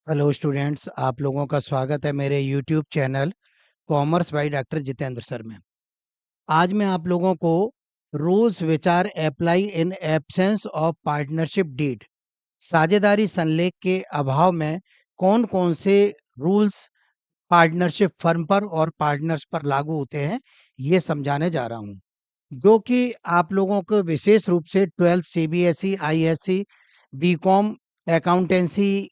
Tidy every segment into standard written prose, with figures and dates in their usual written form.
Hello students, आप लोगों का स्वागत है मेरे YouTube channel commerce by doctor Jitendra sir में। आज मैं आप लोगों को rules which are apply in absence of partnership deed, साझेदारी संलेख के अभाव में कौन कौन से रूल्स पार्टनरशिप फर्म पर और पार्टनर्स पर लागू होते हैं, ये समझाने जा रहा हूँ। जो कि आप लोगों को विशेष रूप से 12th CBSE, ISC, BCom, accountancy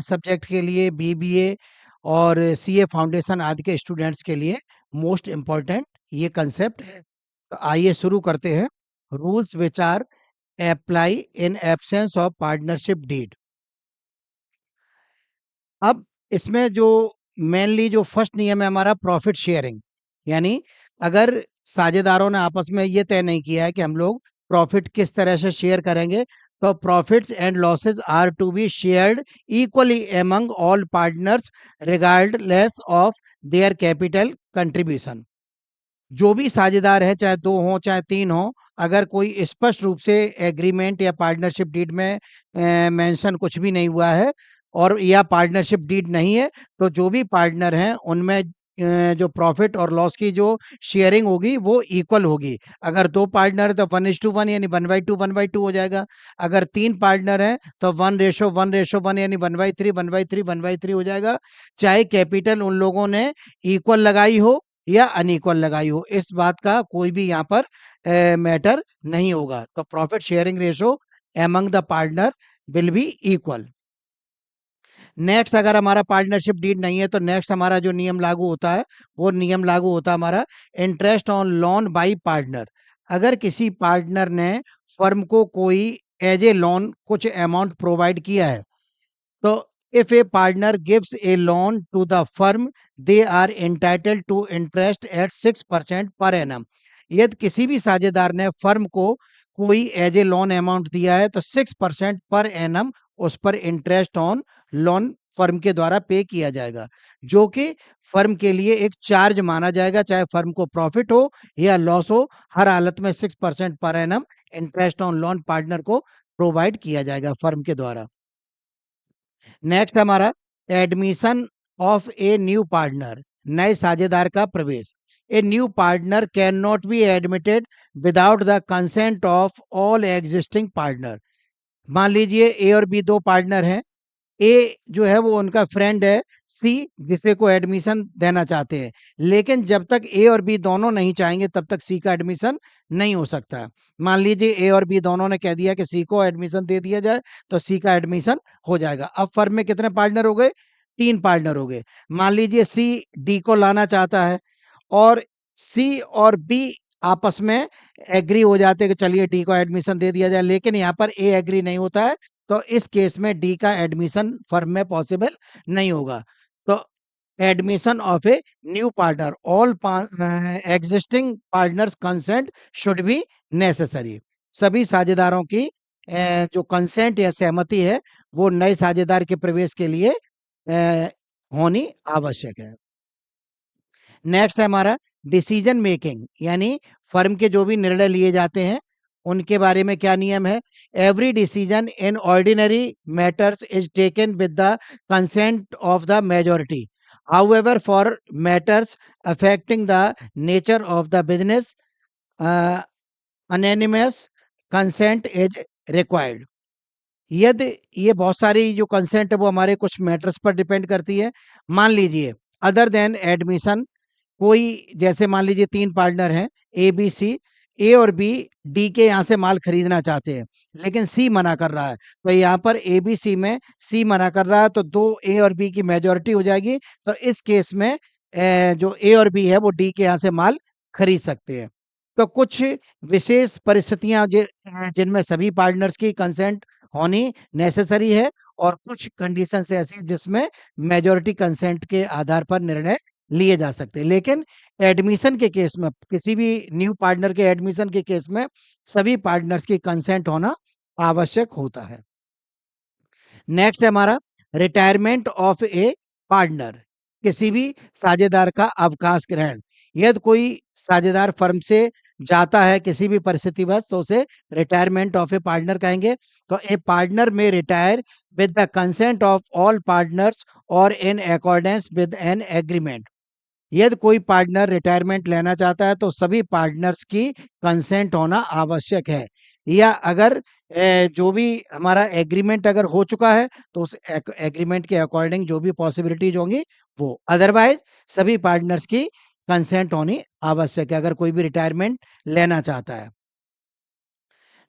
subject के लिए, बीबीए और सीए फाउंडेशन आदि के स्टूडेंट्स के लिए मोस्ट इम्पोर्टेंट ये कंसेप्ट है। तो आइए शुरू करते हैं। Rules which are apply in absence of partnership deed. अब इसमें जो मेनली जो फर्स्ट नियम है हमारा प्रॉफिट शेयरिंग, यानी अगर साझेदारों ने आपस में ये तय नहीं किया है कि हम लोग प्रॉफिट किस तरह से शेयर करेंगे, तो profits and losses are to be shared equally among all partners regardless of their capital contribution. जो भी साझेदार है, चाहे दो हों चाहे तीन हों, अगर कोई स्पष्ट रूप से एग्रीमेंट या पार्टनरशिप डीड में मेंशन कुछ भी नहीं हुआ है और या पार्टनरशिप डीड नहीं है, तो जो भी पार्टनर हैं उनमें जो प्रॉफिट और लॉस की जो शेयरिंग होगी वो इक्वल होगी। अगर दो पार्टनर है तो 1:1 यानी 1/2 हो जाएगा। अगर तीन पार्टनर हैं तो 1:1 यानी 1/3 हो जाएगा। चाहे कैपिटल उन लोगों ने इक्वल लगाई हो या अनइक्वल लगाई हो, इस बात का कोई भी यहाँ पर मैटर नहीं होगा। तो profit sharing ratio among the partner will be equal. Next, अगर हमारा पार्टनरशिप डीड नहीं है तो नेक्स्ट हमारा जो नियम लागू होता है वो नियम लागू होता है हमारा interest on loan by partner. अगर किसी पार्टनर ने फर्म को कोई एज ए लोन कुछ अमाउंट प्रोवाइड किया है, तो if a partner gives a loan to the firm, they are entitled to interest at 6% per annum। यदि किसी भी साझेदार ने फर्म को कोई एज ए लोन अमाउंट दिया है तो 6% पर एनम उस पर इंटरेस्ट ऑन लोन फर्म के द्वारा पे किया जाएगा, जो कि फर्म के लिए एक चार्ज माना जाएगा। चाहे फर्म को प्रॉफिट हो या लॉस हो, हर हालत में 6% per annum interest on loan partner को प्रोवाइड किया जाएगा फर्म के द्वारा। नेक्स्ट हमारा admission of a new partner, नए साझेदार का प्रवेश। A new partner can not be admitted without the consent of all existing partner. मान लीजिए ए और बी दो पार्टनर हैं। ए जो है वो उनका फ्रेंड है सी, जिसे को एडमिशन देना चाहते हैं, लेकिन जब तक ए और बी दोनों नहीं चाहेंगे तब तक सी का एडमिशन नहीं हो सकता। मान लीजिए ए और बी दोनों ने कह दिया कि सी को एडमिशन दे दिया जाए, तो सी का एडमिशन हो जाएगा। अब फर्म में कितने पार्टनर हो गए? तीन पार्टनर हो गए। मान लीजिए सी डी को लाना चाहता है और सी और बी आपस में एग्री हो जाते हैं कि चलिए डी को एडमिशन दे दिया जाए, लेकिन यहाँ पर ए एग्री नहीं होता है, तो इस केस में डी का एडमिशन फर्म में पॉसिबल नहीं होगा। तो admission of a new partner, all existing partners consent should be necessary. सभी साझेदारों की जो कंसेंट या सहमति है वो नए साझेदार के प्रवेश के लिए होनी आवश्यक है। नेक्स्ट है हमारा डिसीजन मेकिंग, यानी फर्म के जो भी निर्णय लिए जाते हैं उनके बारे में क्या नियम है। Every decision in ordinary matters is taken with the consent of the majority. However for matters affecting the nature of the business unanimous consent is required. यदि ये बहुत सारी जो कंसेंट है वो हमारे कुछ मैटर्स पर डिपेंड करती है। मान लीजिए अदर देन एडमिशन, कोई जैसे मान लीजिए तीन पार्टनर हैं ए बी सी, ए और बी डी के यहाँ से माल खरीदना चाहते हैं लेकिन सी मना कर रहा है, तो यहाँ पर ए बी सी में सी मना कर रहा है तो दो ए और बी की मेजॉरिटी हो जाएगी। तो इस केस में जो ए और बी है वो डी के यहाँ से माल खरीद सकते हैं। तो कुछ विशेष परिस्थितियां जिनमें सभी पार्टनर्स की कंसेंट होनी नेसेसरी है और कुछ कंडीशंस ऐसी जिसमें मेजॉरिटी कंसेंट के आधार पर निर्णय लिए जा सकते हैं। लेकिन एडमिशन के केस में, किसी भी न्यू पार्टनर के एडमिशन के केस में सभी पार्टनर्स की कंसेंट होना आवश्यक होता है। नेक्स्ट है हमारा रिटायरमेंट ऑफ ए पार्टनर, किसी भी साझेदार का अवकाश ग्रहण। यदि कोई साझेदार फर्म से जाता है किसी भी परिस्थितिवश तो उसे रिटायरमेंट ऑफ ए पार्टनर कहेंगे। तो a partner may retire with the consent of all partners और in accordance with an agreement. यदि कोई पार्टनर रिटायरमेंट लेना चाहता है तो सभी पार्टनर्स की कंसेंट होना आवश्यक है, या अगर जो भी हमारा एग्रीमेंट अगर हो चुका है तो उस एग्रीमेंट के अकॉर्डिंग जो भी पॉसिबिलिटीज होंगी वो, अदरवाइज सभी पार्टनर्स की कंसेंट होनी आवश्यक है अगर कोई भी रिटायरमेंट लेना चाहता है।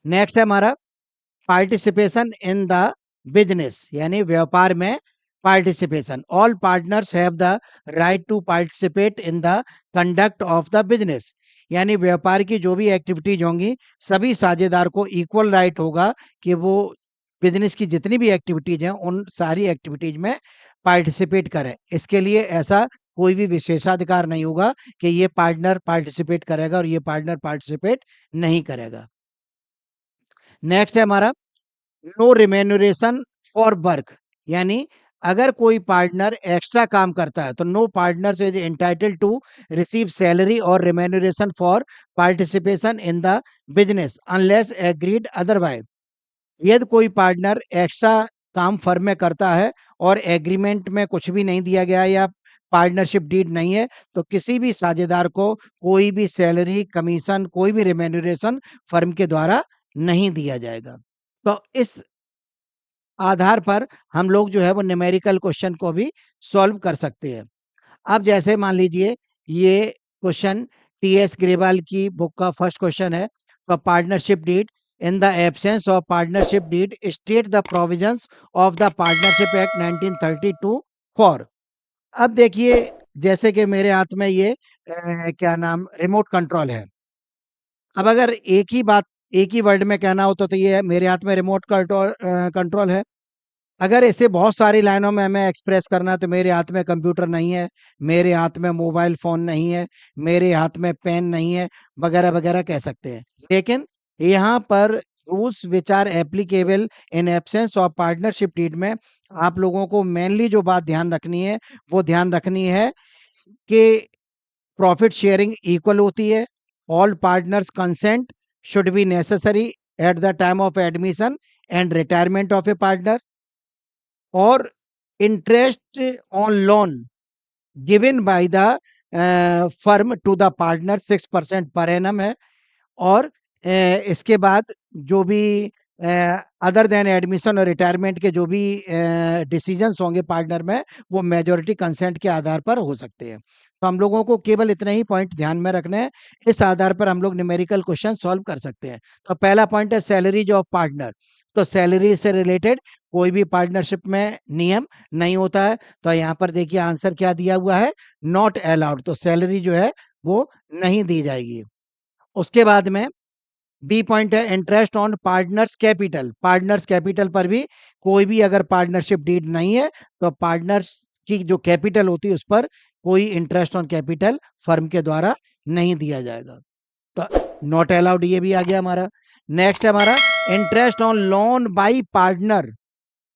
नेक्स्ट है हमारा पार्टिसिपेशन इन द बिजनेस, यानी व्यापार में participation. All partners have the right to participate in the conduct of the business, यानी व्यापार की जो भी एक्टिविटीज होंगी सभी साझेदार को इक्वल राइट होगा कि वो बिजनेस की जितनी भी एक्टिविटीज हैं उन सारी एक्टिविटीज में पार्टिसिपेट करें। इसके लिए ऐसा कोई भी विशेषाधिकार नहीं होगा कि ये पार्टनर पार्टिसिपेट करेगा और ये पार्टनर पार्टिसिपेट नहीं करेगा। नेक्स्ट है हमारा नो रिमेन्यूरेशन फॉर वर्क, यानी अगर कोई पार्टनर एक्स्ट्रा काम करता है तो no partner is entitled to receive salary और remuneration for participation in the business unless agreed otherwise. यदि कोई पार्टनर एक्स्ट्रा काम फर्म में करता है और एग्रीमेंट में कुछ भी नहीं दिया गया या पार्टनरशिप डीड नहीं है तो किसी भी साझेदार को कोई भी सैलरी, कमीशन, कोई भी रिमेन्यूरेशन फर्म के द्वारा नहीं दिया जाएगा। तो इस आधार पर हम लोग जो है वो न्यूमेरिकल क्वेश्चन को भी सॉल्व कर सकते हैं। अब जैसे मान लीजिए ये क्वेश्चन टीएस ग्रेवाल की बुक का फर्स्ट क्वेश्चन है। तो partnership deed in the absence of partnership deed state the provisions of the partnership act 1932 for. अब देखिए जैसे कि मेरे हाथ में ये क्या नाम रिमोट कंट्रोल है। अब अगर एक ही वर्ड में कहना हो तो ये मेरे हाथ में रिमोट कंट्रोल है। अगर इसे बहुत सारी लाइनों में हमें एक्सप्रेस करना है तो मेरे हाथ में कंप्यूटर नहीं है, मेरे हाथ में मोबाइल फ़ोन नहीं है, मेरे हाथ में पेन नहीं है, वगैरह-वगैरह कह सकते हैं। लेकिन यहाँ पर rules which are applicable in absence of partnership deed में आप लोगों को मेनली जो बात ध्यान रखनी है, वो ध्यान रखनी है कि प्रॉफिट शेयरिंग इक्वल होती है। All partners consent should be necessary at the time of admission and retirement of a partner, और interest on loan given by the firm to the partner 6% per annum है। और इसके बाद जो भी other than admission और retirement के जो भी डिसीजंस होंगे पार्टनर में वो मेजॉरिटी कंसेंट के आधार पर हो सकते हैं। तो हम लोगों को केवल इतने ही पॉइंट ध्यान में रखने हैं, इस आधार पर हम लोग न्यूमेरिकल क्वेश्चन सॉल्व कर सकते हैं। तो पहला पॉइंट है सैलरीज ऑफ पार्टनर। तो सैलरी से रिलेटेड कोई भी पार्टनरशिप में नियम नहीं होता है। तो यहाँ पर देखिए आंसर क्या दिया हुआ है, नॉट अलाउड। तो सैलरी जो है वो नहीं दी जाएगी। उसके बाद में बी पॉइंट है interest on partners capital. Partners capital पर भी कोई भी अगर पार्टनरशिप डीड नहीं है तो पार्टनर्स की जो कैपिटल होती है उस पर कोई इंटरेस्ट ऑन कैपिटल फर्म के द्वारा नहीं दिया जाएगा। तो नॉट अलाउड ये भी आ गया हमारा। नेक्स्ट है हमारा interest on loan by partner.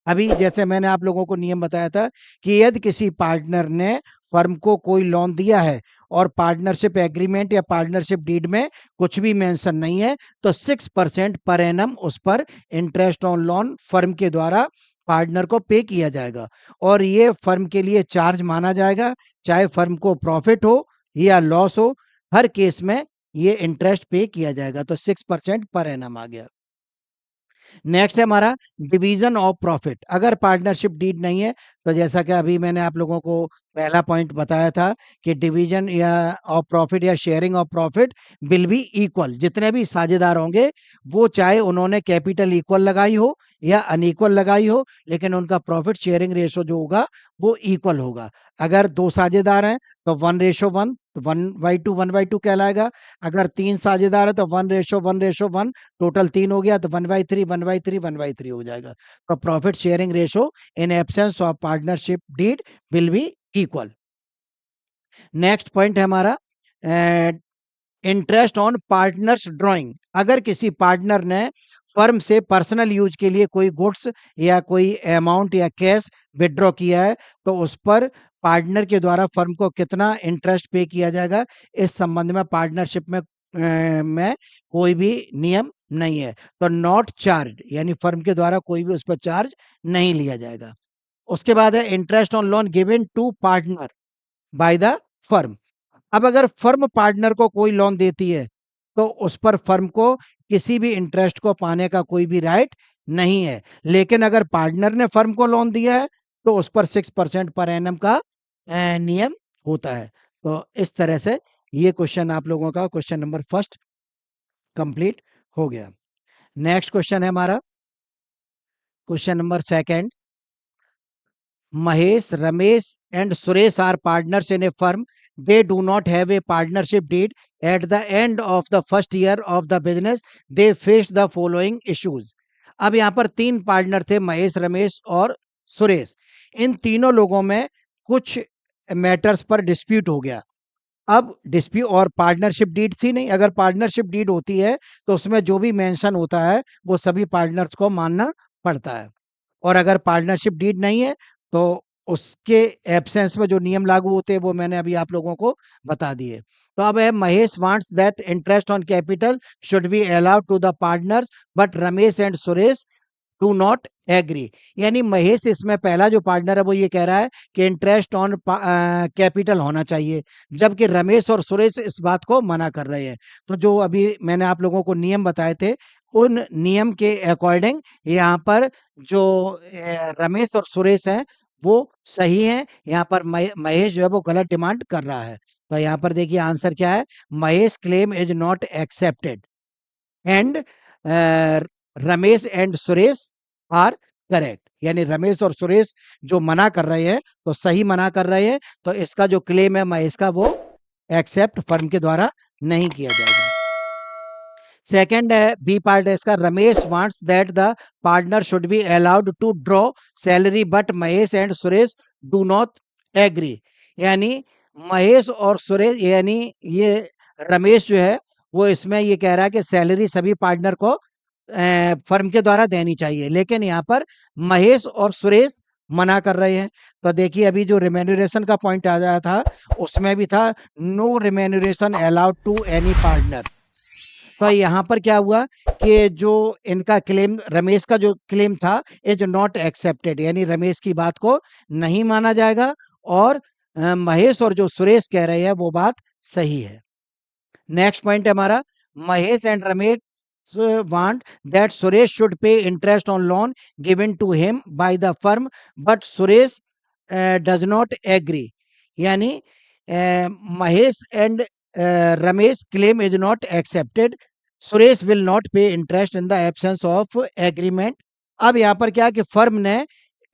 अभी जैसे मैंने आप लोगों को नियम बताया था कि यदि किसी पार्टनर ने फर्म को कोई लोन दिया है और पार्टनरशिप एग्रीमेंट या पार्टनरशिप डीड में कुछ भी मेंशन नहीं है तो 6% पर एनम उस पर इंटरेस्ट ऑन लोन फर्म के द्वारा पार्टनर को पे किया जाएगा, और ये फर्म के लिए चार्ज माना जाएगा, चाहे फर्म को प्रॉफिट हो या लॉस हो, हर केस में ये इंटरेस्ट पे किया जाएगा। तो 6% पर एनम आ गया। नेक्स्ट है हमारा डिवीजन ऑफ प्रॉफिट। अगर पार्टनरशिप डीड नहीं है तो जैसा कि अभी मैंने आप लोगों को पहला पॉइंट बताया था कि डिवीजन या ऑफ प्रॉफिट या sharing of profit will be equal. जितने भी साझेदार होंगे वो चाहे उन्होंने कैपिटल इक्वल लगाई हो या अनइक्वल लगाई हो, लेकिन उनका प्रॉफिट शेयरिंग रेशो जो होगा वो इक्वल होगा। अगर 2 साझेदार हैं तो 1:1, तो 1/2 1/2 कहलाएगा। अगर 3 साझेदार है तो 1:1 टोटल 3 हो गया तो 1/3 1/3 1/3 हो जाएगा। तो profit sharing ratio in absence of partnership deed will be equal. Next point है हमारा इंटरेस्ट ऑन पार्टनर्स ड्राइंग। अगर किसी पार्टनर ने फर्म से पर्सनल यूज के लिए कोई गुड्स या कोई अमाउंट या कैश विड्रॉ किया है तो उस पर पार्टनर के द्वारा फर्म को कितना इंटरेस्ट पे किया जाएगा, इस संबंध में पार्टनरशिप में में कोई भी नियम नहीं है, तो नॉट चार्ज यानी फर्म के द्वारा कोई भी उस पर चार्ज नहीं लिया जाएगा। उसके बाद है interest on loan given to partner by the firm. अब अगर फर्म पार्टनर को कोई लोन देती है तो उस पर फर्म को किसी भी इंटरेस्ट को पाने का कोई भी राइट नहीं है, लेकिन अगर पार्टनर ने फर्म को लोन दिया है तो उस पर 6% पर एनम का नियम होता है। तो इस तरह से ये क्वेश्चन आप लोगों का क्वेश्चन नंबर फर्स्ट कंप्लीट हो गया। नेक्स्ट क्वेश्चन है हमारा question number second. Mahesh, Ramesh, and Suresh are partners in a firm. They do not have a partnership deed. At the end of the first year of the business, they faced the following issues. अब यहाँ पर तीन partner थे, महेश, रमेश और सुरेश। इन तीनों लोगों में कुछ मैटर्स पर डिस्प्यूट हो गया। अब डिस्प्यूट और पार्टनरशिप डीड थी नहीं। अगर पार्टनरशिप डीड होती है तो उसमें जो भी मेंशन होता है वो सभी पार्टनर्स को मानना पड़ता है, और अगर पार्टनरशिप डीड नहीं है तो उसके एब्सेंस में जो नियम लागू होते हैं वो मैंने अभी आप लोगों को बता दिए। तो अब है Mahesh wants that interest on capital should be allowed to the partners but Ramesh and Suresh do not agree. यानी महेश इसमें पहला जो पार्टनर है वो ये कह रहा है कि इंटरेस्ट ऑन कैपिटल होना चाहिए, जबकि रमेश और सुरेश इस बात को मना कर रहे हैं। तो जो अभी मैंने आप लोगों को नियम बताए थे उन नियम के अकॉर्डिंग यहाँ पर जो रमेश और सुरेश हैं वो सही हैं। यहाँ पर महेश जो है वो गलत डिमांड कर रहा है। तो यहाँ पर देखिए आंसर क्या है, Mahesh claim is not accepted and Ramesh and Suresh are correct. यानी रमेश और सुरेश जो मना कर रहे हैं तो सही मना कर रहे हैं, तो इसका जो क्लेम है महेश का वो एक्सेप्ट फर्म के द्वारा नहीं किया जाएगा। सेकंड है बी पार्ट है इसका, Ramesh wants that the partner should be allowed to draw salary but Mahesh and Suresh do not agree. यानी महेश और सुरेश यानी ये रमेश जो है वो इसमें ये कह रहा है कि सैलरी सभी पार्टनर को फर्म के द्वारा देनी चाहिए, लेकिन यहाँ पर महेश और सुरेश मना कर रहे हैं। तो देखिए अभी जो रिमेन्यूरेशन का पॉइंट आ गया था उसमें भी था no remuneration allowed to any partner. तो यहाँ पर क्या हुआ कि जो इनका क्लेम रमेश का जो क्लेम था इज नॉट एक्सेप्टेड, यानी रमेश की बात को नहीं माना जाएगा और महेश और जो सुरेश कह रहे हैं वो बात सही है। नेक्स्ट पॉइंट है हमारा, Mahesh and Ramesh want that Suresh should pay interest on loan given to him by the firm, but Suresh does not agree. यानी Mahesh and Ramesh claim is not accepted, Suresh will not pay interest in the absence of agreement. अब यहाँ पर क्या कि firm ने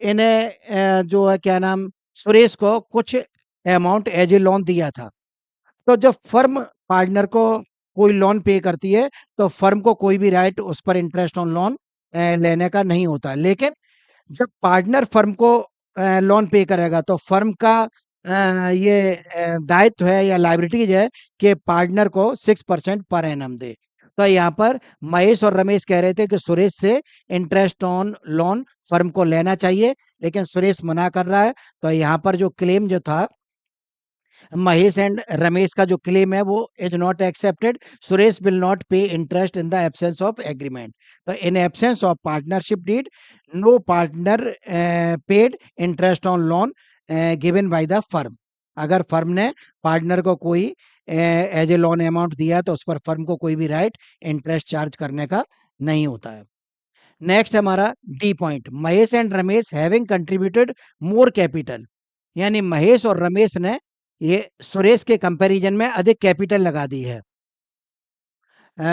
इन्हें जो है क्या नाम सुरेश को कुछ अमाउंट एज ए लोन दिया था। तो जब फर्म पार्टनर को कोई लोन पे करती है तो फर्म को कोई भी राइट उस पर इंटरेस्ट ऑन लोन लेने का नहीं होता, लेकिन जब पार्टनर फर्म को लोन पे करेगा तो फर्म का ये दायित्व है या लायबिलिटीज है कि पार्टनर को 6% पर एनम दे। तो यहाँ पर महेश और रमेश कह रहे थे कि सुरेश से इंटरेस्ट ऑन लोन फर्म को लेना चाहिए, लेकिन सुरेश मना कर रहा है। तो यहाँ पर जो क्लेम जो था महेश एंड रमेश का जो क्लेम है वो is not accepted, Suresh will not pay interest in the absence of agreement. तो in absence of partnership deed no partner paid interest on loan given by the firm. अगर फर्म ने partner को कोई as a loan amount दिया तो उस पर firm को कोई भी राइट इंटरेस्ट चार्ज करने का नहीं होता है। नेक्स्ट हमारा D point, Mahesh and Ramesh having contributed more capital. यानी महेश और रमेश ने ये सुरेश के कंपैरिजन में अधिक कैपिटल लगा दी है।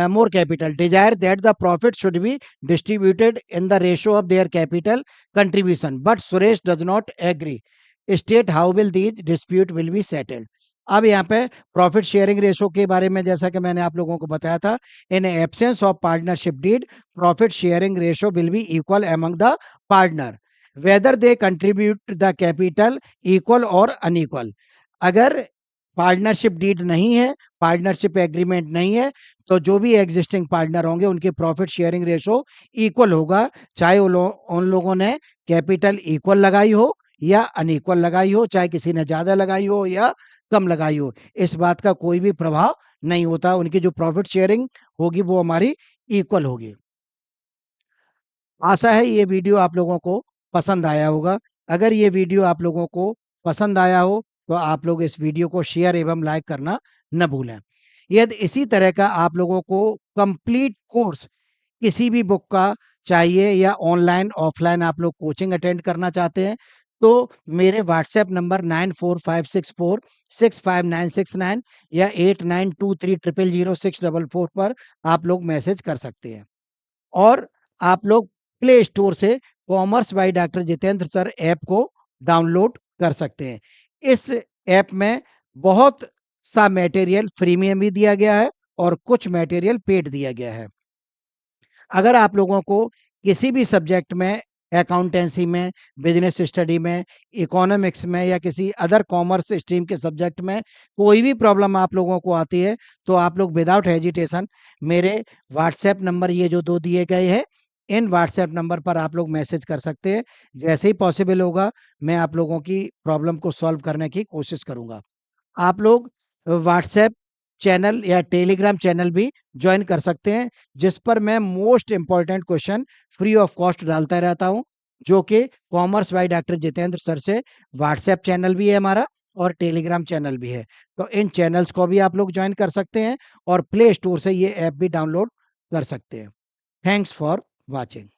More capital desire that the profit should be distributed in the ratio of their capital contribution but Suresh does not agree, state how will these dispute will be settled. अब यहाँ पे प्रॉफिट शेयरिंग रेशो के बारे में जैसा कि मैंने आप लोगों को बताया था, in absence of partnership deed profit sharing ratio will be equal among the partner whether they contribute the capital equal और अनइक्वल। अगर पार्टनरशिप डीड नहीं है, पार्टनरशिप एग्रीमेंट नहीं है, तो जो भी एग्जिस्टिंग पार्टनर होंगे उनके प्रॉफिट शेयरिंग रेशो इक्वल होगा, चाहे उन लोगों ने कैपिटल इक्वल लगाई हो या अनइक्वल लगाई हो, चाहे किसी ने ज़्यादा लगाई हो या कम लगाई हो, इस बात का कोई भी प्रभाव नहीं होता। उनकी जो प्रॉफिट शेयरिंग होगी वो हमारी इक्वल होगी। आशा है ये वीडियो आप लोगों को पसंद आया होगा। अगर ये वीडियो आप लोगों को पसंद आया हो तो आप लोग इस वीडियो को शेयर एवं लाइक करना न भूलें। यदि इसी तरह का आप लोगों को कंप्लीट कोर्स किसी भी बुक का चाहिए या ऑनलाइन ऑफलाइन आप लोग कोचिंग अटेंड करना चाहते हैं तो मेरे व्हाट्सएप नंबर 9456465969 या 8923000644 पर आप लोग मैसेज कर सकते हैं। और आप लोग प्ले स्टोर से commerce by doctor Jitendra sir app को डाउनलोड कर सकते हैं। इस ऐप में बहुत सा मटेरियल फ्रीमियम भी दिया गया है और कुछ मटेरियल पेड दिया गया है। अगर आप लोगों को किसी भी सब्जेक्ट में, अकाउंटेंसी में, बिजनेस स्टडी में, इकोनॉमिक्स में या किसी अदर कॉमर्स स्ट्रीम के सब्जेक्ट में कोई भी प्रॉब्लम आप लोगों को आती है तो आप लोग विदाउट हेजिटेशन मेरे व्हाट्सएप नंबर ये जो 2 दिए गए हैं इन व्हाट्सएप नंबर पर आप लोग मैसेज कर सकते हैं। जैसे ही पॉसिबल होगा मैं आप लोगों की प्रॉब्लम को सॉल्व करने की कोशिश करूंगा। आप लोग व्हाट्सएप चैनल या टेलीग्राम चैनल भी ज्वाइन कर सकते हैं जिस पर मैं most important question free of cost डालता रहता हूं, जो कि commerce by doctor Jitendra sir से व्हाट्सएप चैनल भी है हमारा और टेलीग्राम चैनल भी है। तो इन चैनल्स को भी आप लोग ज्वाइन कर सकते हैं और प्ले स्टोर से ये ऐप भी डाउनलोड कर सकते हैं। Thanks for watching.